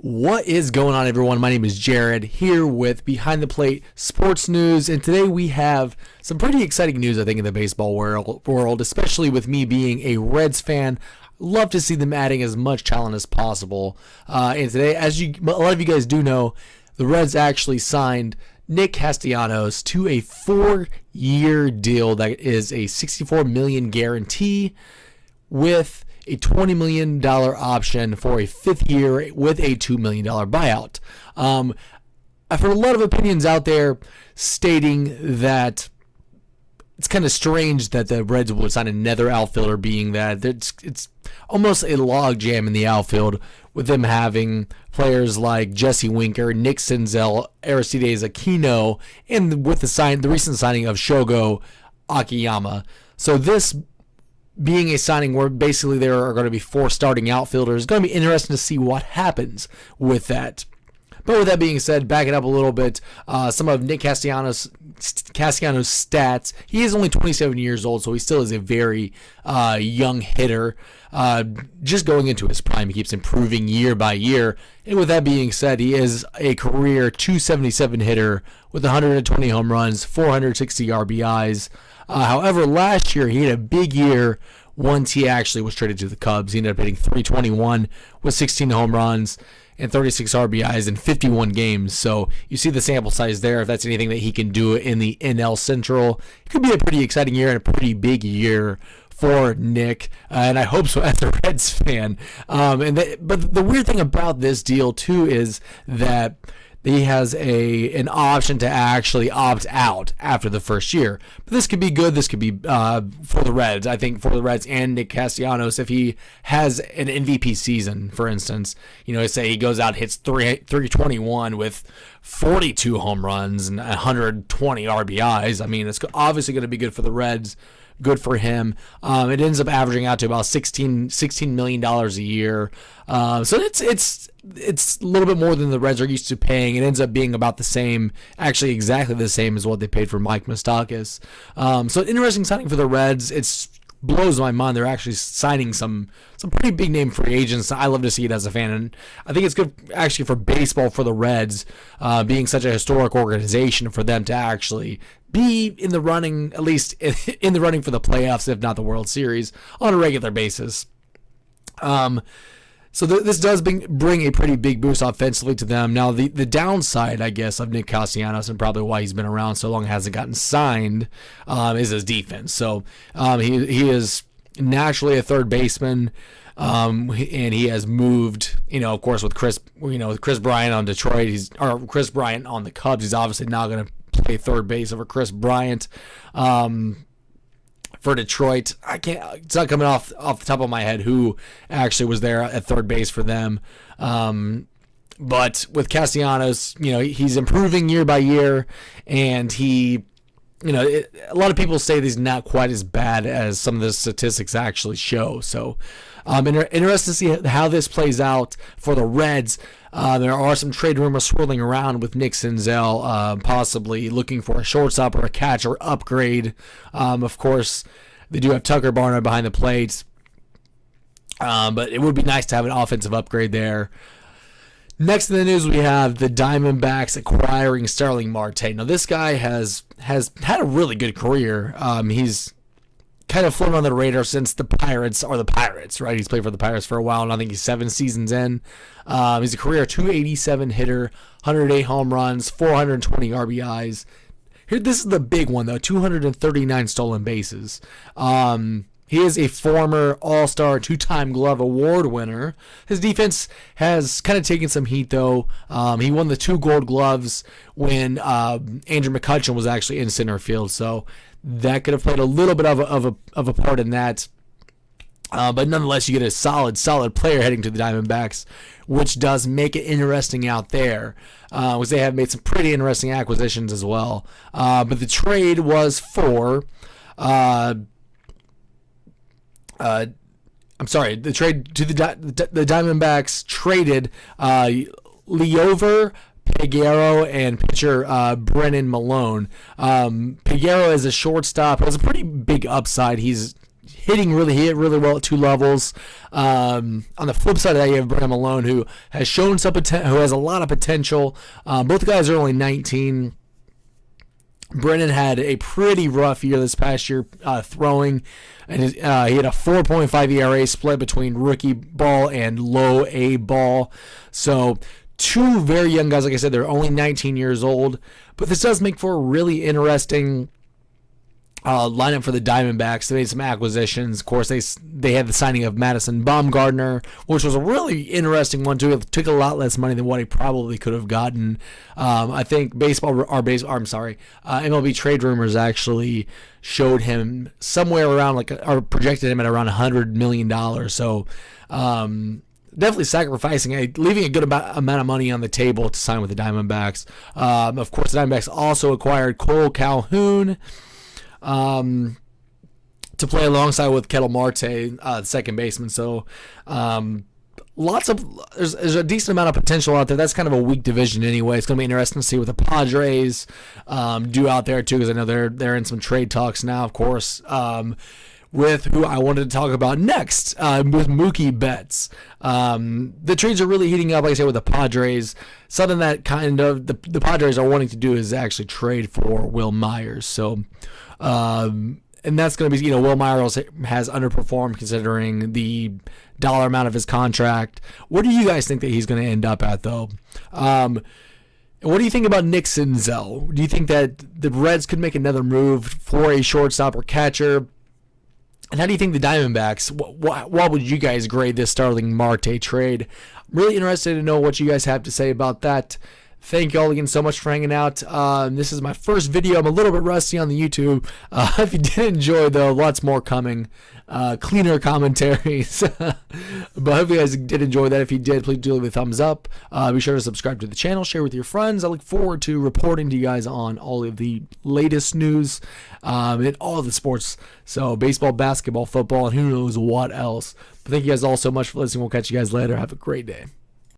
What is going on, everyone? My name is Jared, here with Behind the Plate Sports News, and today we have some pretty exciting news, I think, in the baseball world, especially with me being a Reds fan. Love to see them adding as much talent as possible. And today, a lot of you guys do know, the Reds actually signed Nick Castellanos to a 4-year deal that is a $64 million guarantee with a $20 million option for a 5th year with a $2 million buyout. I've heard a lot of opinions out there stating that it's kind of strange that the Reds would sign another outfielder, being that it's almost a logjam in the outfield with them having players like Jesse Winker, Nick Senzel, Aristides Aquino, and with the recent signing of Shogo Akiyama. So this being a signing where basically there are going to be 4 starting outfielders, it's going to be interesting to see what happens with that. But with that being said, back it up a little bit, some of Nick Castellanos' stats. He is only 27 years old, so he still is a very young hitter. Just going into his prime, he keeps improving year by year. And with that being said, he is a career .277 hitter with 120 home runs, 460 RBIs. However, last year he had a big year once he actually was traded to the Cubs. He ended up hitting .321 with 16 home runs and 36 RBIs in 51 games. So you see the sample size there. If that's anything that he can do in the NL Central, it could be a pretty exciting year and a pretty big year for Nick, and I hope so as a Reds fan. But the weird thing about this deal too is that he has an option to actually opt out after the first year. But this could be good. This could be for the Reds. I think for the Reds and Nick Castellanos, if he has an MVP season, for instance, say he goes out, hits 321 with 42 home runs and 120 RBIs. I mean, it's obviously going to be good for the Reds. Good for him. It ends up averaging out to about $16 million a year. So it's a little bit more than the Reds are used to paying. It ends up being about the same, actually exactly the same as what they paid for Mike Moustakas. So interesting signing for the Reds. It blows my mind. They're actually signing some pretty big name free agents. I love to see it as a fan, and I think it's good actually for baseball for the Reds, being such a historic organization, for them to actually be in the running, at least in the running for the playoffs, if not the World Series, on a regular basis. So this does bring a pretty big boost offensively to them. Now, the downside, I guess, of Nick Castellanos, and probably why he's been around so long and hasn't gotten signed, is his defense. So he is naturally a third baseman, and he has moved, of course, with Chris Bryant on Detroit, or Chris Bryant on the Cubs. He's obviously now going to play third base over Chris Bryant. For Detroit, it's not coming off the top of my head who actually was there at third base for them. But with Castellanos, he's improving year by year, and a lot of people say that he's not quite as bad as some of the statistics actually show. So interested to see how this plays out for the Reds. There are some trade rumors swirling around with Nick Senzel, possibly looking for a shortstop or a catcher upgrade. Of course, they do have Tucker Barnard behind the plate, but it would be nice to have an offensive upgrade there. Next in the news, we have the Diamondbacks acquiring Starling Marte. Now, this guy has had a really good career. He's kind of flown on the radar since the Pirates are the Pirates, right? He's played for the Pirates for a while, and I think he's 7 seasons in. He's a career .287 hitter, 108 home runs, 420 RBIs. Here, this is the big one, though, 239 stolen bases. He is a former All-Star, 2-time Glove Award winner. His defense has kind of taken some heat, though. He won the 2 Gold Gloves when Andrew McCutchen was actually in center field, so that could have played a little bit of a part in that. But nonetheless, you get a solid player heading to the Diamondbacks, which does make it interesting out there, because they have made some pretty interesting acquisitions as well. But the trade was for... the trade to the Diamondbacks traded Leover, Peguero, and pitcher Brennan Malone. Peguero is a shortstop. Has a pretty big upside. He's hitting really hit really well at two levels. On the flip side of that, you have Brennan Malone, who has shown some who has a lot of potential. Both guys are only 19. Brennan had a pretty rough year this past year throwing, and he had a 4.5 ERA split between rookie ball and low A ball. So two very young guys, like I said, they're only 19 years old, but this does make for a really interesting lineup for the Diamondbacks. They made some acquisitions. Of course, they had the signing of Madison Bumgarner, which was a really interesting one too. It took a lot less money than what he probably could have gotten. I think MLB trade rumors actually showed him somewhere around or projected him at around $100 million. So definitely sacrificing, leaving a good amount of money on the table to sign with the Diamondbacks. Of course, the Diamondbacks also acquired Cole Calhoun to play alongside with Castellanos Marte, the second baseman. So there's a decent amount of potential out there. That's kind of a weak division anyway. It's going to be interesting to see what the Padres do out there too, because I know they're in some trade talks now, of course, with who I wanted to talk about next, with Mookie Betts. The trades are really heating up, like I said, with the Padres. Something that kind of the Padres are wanting to do is actually trade for Will Myers. So, and that's going to be, Will Myers has underperformed considering the dollar amount of his contract. What do you guys think that he's going to end up at, though? What do you think about Nick Senzel? Do you think that the Reds could make another move for a shortstop or catcher? And how do you think the Diamondbacks, what would you guys grade this Starling Marte trade? I'm really interested to know what you guys have to say about that. Thank you all again so much for hanging out. This is my first video. I'm a little bit rusty on the YouTube. If you did enjoy, though, lots more coming. Cleaner commentaries. But I hope you guys did enjoy that. If you did, please do leave a thumbs up. Be sure to subscribe to the channel. Share with your friends. I look forward to reporting to you guys on all of the latest news in all of the sports. So baseball, basketball, football, and who knows what else. But thank you guys all so much for listening. We'll catch you guys later. Have a great day.